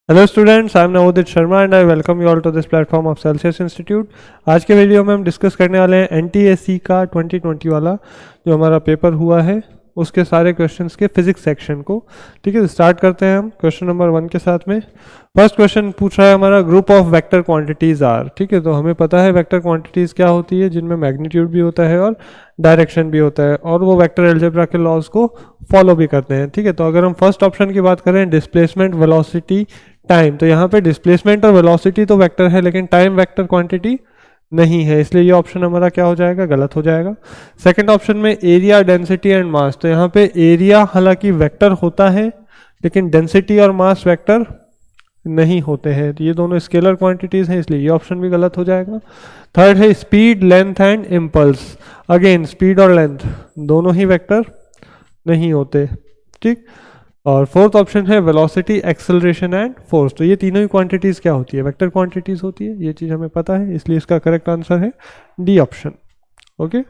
Hello students, I am Navodit Sharma and I welcome you all to this platform of Celsius institute. आज के video में हम discuss करने वाले हैं एनटीएससी का 2020 वाला जो हमारा पेपर हुआ है उसके सारे क्वेश्चंस के फिजिक्स सेक्शन को। ठीक है, स्टार्ट करते हैं हम क्वेश्चन नंबर 1 के साथ में। फर्स्ट क्वेश्चन पूछ रहा है हमारा group of vector quantities are. ठीक है, तो हमें पता है वेक्टर क्वांटिटीज क्या होती है, जिनमें मैग्नीट्यूड भी होता है और डायरेक्शन भी होता है, और वो वेक्टर अलजेब्रा के लॉज को फॉलो भी करते हैं। ठीक है, तो अगर हम फर्स्ट ऑप्शन की बात करें डिस्प्लेसमेंट, वेलोसिटी, टाइम, तो यहाँ पे डिस्प्लेसमेंट और वेलोसिटी तो वेक्टर है लेकिन टाइम वेक्टर क्वांटिटी नहीं है, इसलिए ये ऑप्शन हमारा क्या हो जाएगा, गलत हो जाएगा। सेकंड ऑप्शन में एरिया, डेंसिटी एंड मास, तो यहाँ पे एरिया हालांकि वेक्टर होता है लेकिन डेंसिटी और मास वेक्टर नहीं होते हैं, तो ये दोनों स्केलर क्वांटिटीज हैं, इसलिए ये ऑप्शन भी गलत हो जाएगा। थर्ड है speed, length and impulse, again speed और लेंथ दोनों ही वेक्टर नहीं होते। ठीक, और फोर्थ ऑप्शन है वेलोसिटी, एक्सेलरेशन एंड फोर्स, तो ये तीनों ही क्वांटिटीज क्या होती है, वेक्टर क्वांटिटीज होती है, ये चीज हमें पता है, इसलिए इसका करेक्ट आंसर है डी ऑप्शन। ओके,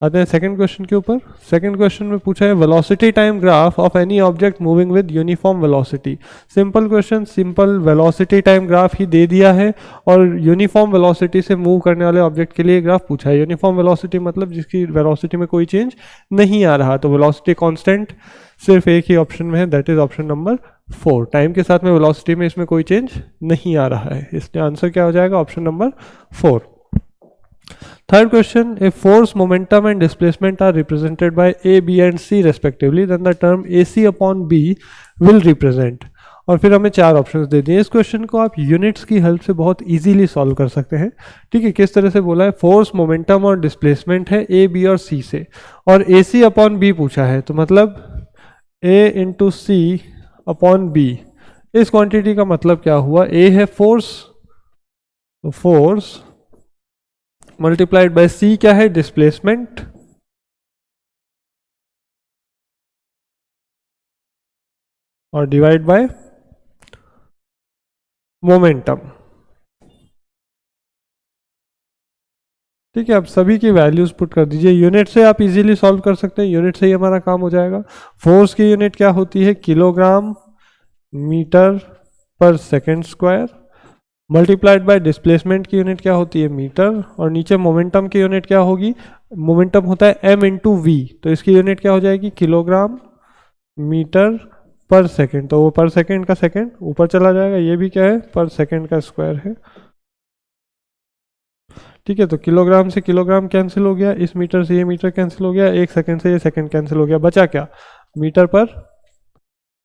आते हैं सेकंड क्वेश्चन के ऊपर। सेकंड क्वेश्चन में पूछा है velocity time graph of any object moving with uniform velocity. Simple question, simple velocity time graph ही दे दिया है और यूनिफॉर्म वेलोसिटी से मूव करने वाले ऑब्जेक्ट के लिए ग्राफ पूछा है। यूनिफॉर्म वेलोसिटी मतलब जिसकी वेलोसिटी में कोई चेंज नहीं आ रहा, तो वेलोसिटी कांस्टेंट सिर्फ एक ही ऑप्शन में है, that is option number 4। Time के साथ में वेलोसिटी में इसमें कोई चेंज नहीं आ रहा है, इसलिए आंसर क्या हो जाएगा, option number 4। Third question, if force, momentum and displacement are represented by A, B and C respectively, then the term AC upon B will represent। और फिर हमें 4 ऑप्शंस दे दिए। इस क्वेश्चन को आप यूनिट्स की हेल्प से बहुत इजीली सॉल्व कर सकते हैं। ठीक है, किस तरह से बोला है, फोर्स, मोमेंटम और डिस्प्लेसमेंट है A, B और C से, और AC अपॉन B पूछा है, तो मतलब A into C upon B। इस क्वांटिटी का मतलब क्या हुआ, A है फोर्स, तो फोर्स मल्टीप्लाइड बाय C क्या है, डिस्प्लेसमेंट, और डिवाइड बाय मोमेंटम। ठीक है, आप सभी की वैल्यूज पुट कर दीजिए। यूनिट से आप इजीली सॉल्व कर सकते हैं, यूनिट से ही हमारा काम हो जाएगा। फोर्स की यूनिट क्या होती है, kilogram metre per second square, multiplied by displacement की यूनिट क्या होती है, मीटर, और नीचे मोमेंटम की यूनिट क्या होगी, मोमेंटम होता है m इंटू वी, तो इसकी यूनिट क्या हो जाएगी, किलोग्राम मीटर पर सेकेंड, तो वो पर सेकेंड का सेकेंड ऊपर चला जाएगा, ये भी क्या है, पर सेकेंड का स्क्वायर है। ठीक है, तो किलोग्राम से किलोग्राम कैंसिल हो गया, इस मीटर से ये मीटर कैंसिल हो गया, एक सेकेंड से ये सेकेंड कैंसिल हो गया, बचा क्या, मीटर पर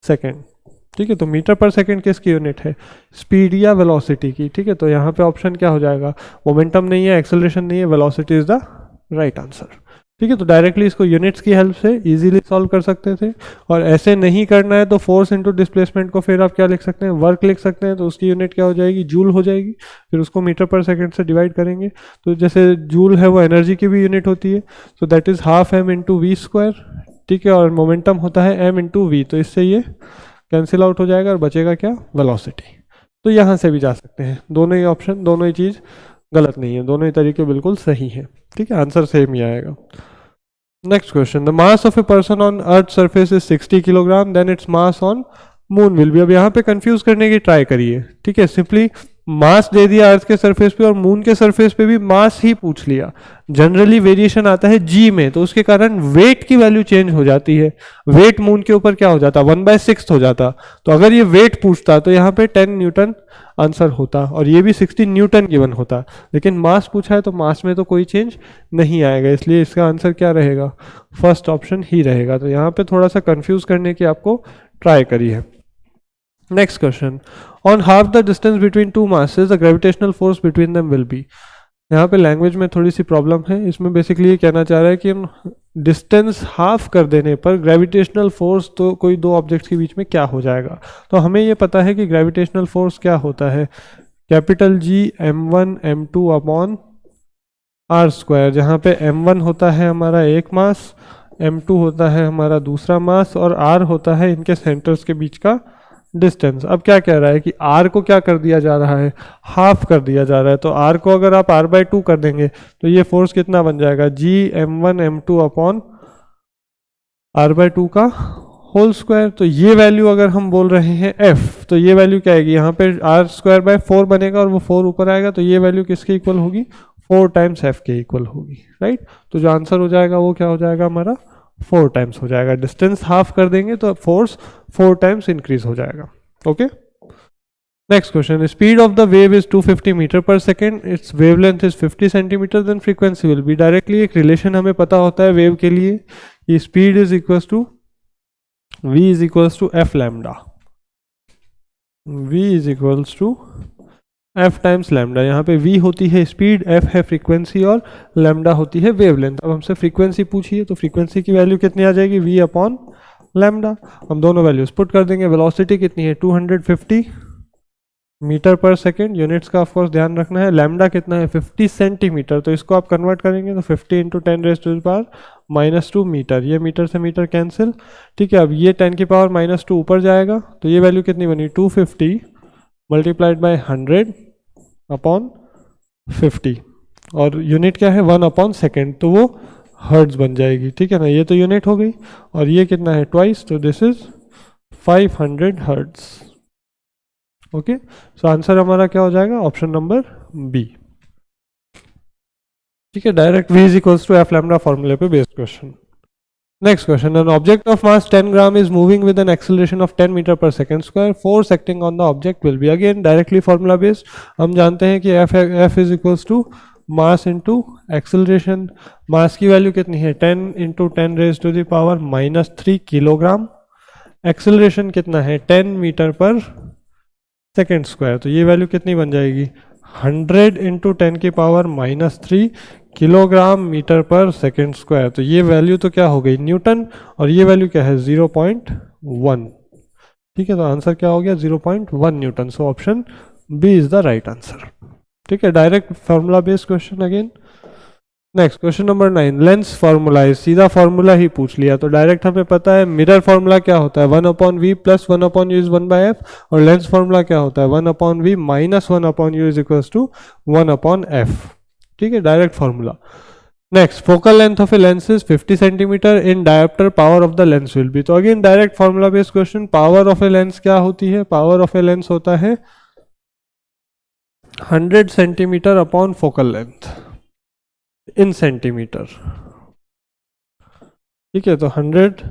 सेकेंड। ठीक है, तो मीटर पर सेकेंड किसकी यूनिट है, स्पीड या वेलोसिटी की। ठीक है, तो यहाँ पे ऑप्शन क्या हो जाएगा, मोमेंटम नहीं है, एक्सेलरेशन नहीं है, velocity is the right answer. ठीक है, तो डायरेक्टली इसको यूनिट्स की हेल्प से इजीली सॉल्व कर सकते थे, और ऐसे नहीं करना है तो फोर्स इनटू डिस्प्लेसमेंट को फिर आप क्या लिख सकते हैं, वर्क लिख सकते हैं, तो उसकी यूनिट क्या हो जाएगी, जूल हो जाएगी, फिर उसको मीटर पर सेकेंड से डिवाइड करेंगे, तो जैसे जूल है वो एनर्जी की भी यूनिट होती है, तो that is half m into V square. ठीक है, और मोमेंटम होता है m इंटू वी, तो इससे ये कैंसिल आउट हो जाएगा और बचेगा क्या, वेलोसिटी। तो यहाँ से भी जा सकते हैं, दोनों ही ऑप्शन, दोनों ही चीज़ गलत नहीं है, दोनों ही तरीके बिल्कुल सही है। ठीक है, आंसर सेम ही आएगा। Next question, the mass of a person on earth surface is 60 kilogram, then its mass on moon will be. अब यहाँ पे कंफ्यूज करने की ट्राई करिए। ठीक है, सिंपली मास दे दिया अर्थ के सरफेस पे और मून के सरफेस पे भी मास ही पूछ लिया। जनरली वेरिएशन आता है जी में, तो उसके कारण वेट की वैल्यू चेंज हो जाती है। वेट मून के ऊपर क्या हो जाता, 1/6 हो जाता, तो अगर ये वेट पूछता तो यहाँ पे 10 न्यूटन आंसर होता, और ये भी 60 न्यूटन गिवन होता, लेकिन मास पूछा है तो मास में तो कोई चेंज नहीं आएगा, इसलिए इसका आंसर क्या रहेगा, फर्स्ट ऑप्शन ही रहेगा। तो यहाँ पे थोड़ा सा कंफ्यूज करने की आपको ट्राई करी है। Next question, on half the distance between two masses the gravitational force between them will be. यहाँ पे लैंग्वेज में थोड़ी सी प्रॉब्लम है, इसमें बेसिकली ये कहना चाह रहा है कि डिस्टेंस हाफ कर देने पर ग्रेविटेशनल फोर्स तो कोई दो ऑब्जेक्ट्स के बीच में क्या हो जाएगा। तो हमें ये पता है कि ग्रेविटेशनल फोर्स क्या होता है, capital G m1 m2 upon r square, जहाँ पे m1 होता है हमारा एक मास, m2 होता है हमारा दूसरा मास, और r होता है इनके सेंटर्स के बीच का डिस्टेंस। अब क्या कह रहा है कि r को क्या कर दिया जा रहा है, हाफ कर दिया जा रहा है, तो r को अगर आप r/2 कर देंगे तो ये फोर्स कितना बन जाएगा, G m1 m2 upon r/2 का होल स्क्वायर। तो ये वैल्यू अगर हम बोल रहे हैं f, तो ये वैल्यू क्या आएगी, यहाँ पे r स्क्वायर बाय 4 बनेगा और वो 4 ऊपर आएगा, तो ये वैल्यू किसके इक्वल होगी, 4 टाइम्स f के इक्वल होगी, राइट। तो जो आंसर हो जाएगा वो क्या हो जाएगा हमारा, 4 टाइम्स हो जाएगा। डिस्टेंस हाफ कर देंगे तो फोर्स 4 टाइम्स इंक्रीज हो जाएगा। Okay, next question, speed of the wave is 250 metre per second, its wavelength is 50 centimetre, then frequency will be. Directly एक रिलेशन हमें पता होता है वेव के लिए, ये speed is equal to v is equals to f lambda, v is equals to f times lambda. यहाँ पे v होती है स्पीड, f है फ्रीक्वेंसी और लैम्डा होती है वेवलेंथ। अब हमसे फ्रीक्वेंसी पूछिए तो फ्रीक्वेंसी की वैल्यू कितनी आ जाएगी, v अपॉन लैम्डा। हम दोनों वैल्यूज पुट कर देंगे। वेलोसिटी कितनी है 250 मीटर पर सेकेंड, यूनिट्स का ऑफकोर्स ध्यान रखना है। लैम्डा कितना है 50 सेंटीमीटर, तो इसको आप कन्वर्ट करेंगे तो 50 into 10 raise to the power -2 metre, ये मीटर से मीटर कैंसिल, ठीक है। अब ये 10 की पावर -2 ऊपर जाएगा, तो ये वैल्यू कितनी बनी 250 मल्टीप्लाइड बाय 100 अपॉन 50, और यूनिट क्या है 1 अपॉन सेकेंड, तो वो हर्ट्ज बन जाएगी, ठीक है ना। ये तो यूनिट हो गई, और ये कितना है ट्वाइस, तो this is 500 hertz. Okay, so answer हमारा क्या हो जाएगा, ऑप्शन नंबर बी, ठीक है। Direct v is equals to F lambda फॉर्मूले पे based question. Next question, an object of mass 10 gram is moving with an acceleration of 10 metre per second square, force acting on the object will be. Again directly formula based, हम जानते हैं कि f is equals to mass into acceleration. Mass की value कितनी है 10 into 10 raise to the power -3 kilogram, acceleration कितना है 10 metre per second square, तो ये वैल्यू कितनी बन जाएगी 100 इंटू 10 की power -3 kilogram metre per second square. तो ये वैल्यू तो क्या हो गई न्यूटन, और ये वैल्यू क्या है 0.1, ठीक है। तो आंसर क्या हो गया 0.1 newton. So option B is the right answer, ठीक है। Direct formula based question again. Next question number 9, lens formula है, सीधा फार्मूला ही पूछ लिया। तो डायरेक्ट हमें पता है मिरर फार्मूला क्या होता है 1/v plus 1/u is 1/f, और लेंस फार्मूला क्या होता है 1/v minus 1/u is equals to 1/f, ठीक है, direct formula. Next, focal length of a lens is 50 centimetre, in dioptre power of the lens will be. तो again direct formula based question, power of a lens क्या होती है, power of a lens होता है 100 centimetre upon focal length in centimetre, ठीक है। तो 100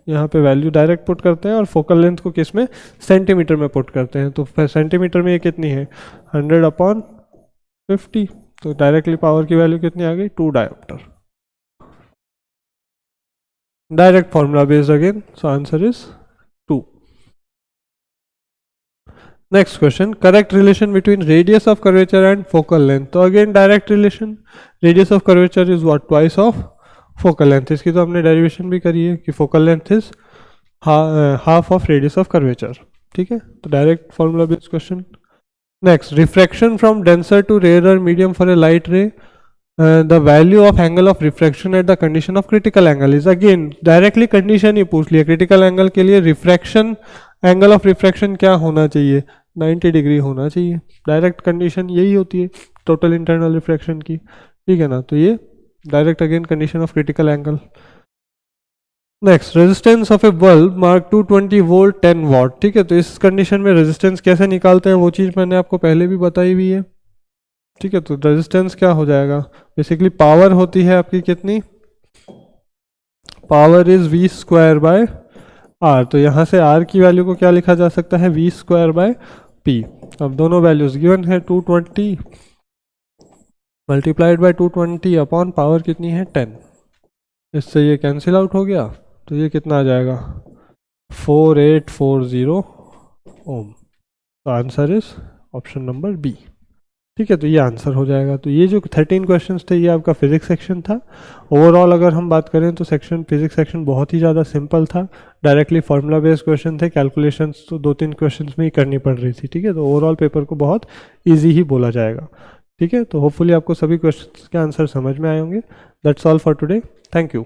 यहाँ पे वैल्यू डायरेक्ट पुट करते हैं, और फोकल लेंथ को किस में सेंटीमीटर में पुट करते हैं। तो सेंटीमीटर में ये कितनी है 100/50, तो डायरेक्टली पावर की वैल्यू कितनी आ गई 2 dioptre. Direct formula based again, so answer is 2। Next question, correct relation between radius of curvature and focal length. तो again direct relation, radius of curvature is what twice of focal length. इसकी तो हमने derivation भी करी है कि focal length is half of radius of curvature, ठीक है। तो direct formula based question. Next, refraction from denser to rarer medium for a light रे, the value of angle of refraction at the condition of critical angle is. Again directly condition ही पूछ लिया, critical angle के लिए refraction, angle of refraction क्या होना चाहिए 90 degree होना चाहिए। डायरेक्ट कंडीशन यही होती है टोटल इंटरनल रिफ्रैक्शन की, ठीक है ना। तो ये direct again condition of critical angle. Next, resistance of A bulb mark 220 volt 10 वाट, ठीक है। तो इस कंडीशन में रेजिस्टेंस कैसे निकालते हैं वो चीज़ मैंने आपको पहले भी बताई हुई है, ठीक है। तो रेजिस्टेंस क्या हो जाएगा, बेसिकली पावर होती है आपकी कितनी, power is v square by r। तो यहाँ से r की वैल्यू को क्या लिखा जा सकता है v स्क्वायर बाय p। अब दोनों वैल्यूज गिवन है 220 मल्टीप्लाइड बाय 220 अपॉन पावर कितनी है 10, इससे ये कैंसिल आउट हो गया, तो ये कितना आ जाएगा 4840 ओम। तो answer is option number B, ठीक है। तो ये आंसर हो जाएगा। तो ये जो 13 क्वेश्चंस थे ये आपका फिजिक्स सेक्शन था। ओवरऑल अगर हम बात करें तो सेक्शन फिजिक्स सेक्शन बहुत ही ज़्यादा सिंपल था, डायरेक्टली फार्मूला बेस्ड क्वेश्चन थे, कैलकुलेशंस तो 2-3 क्वेश्चंस में ही करनी पड़ रही थी, ठीक है। तो ओवरऑल पेपर को बहुत ईजी ही बोला जाएगा, ठीक है। तो होपफुली आपको सभी क्वेश्चंस के आंसर समझ में आए होंगे। That's all for today, thank you.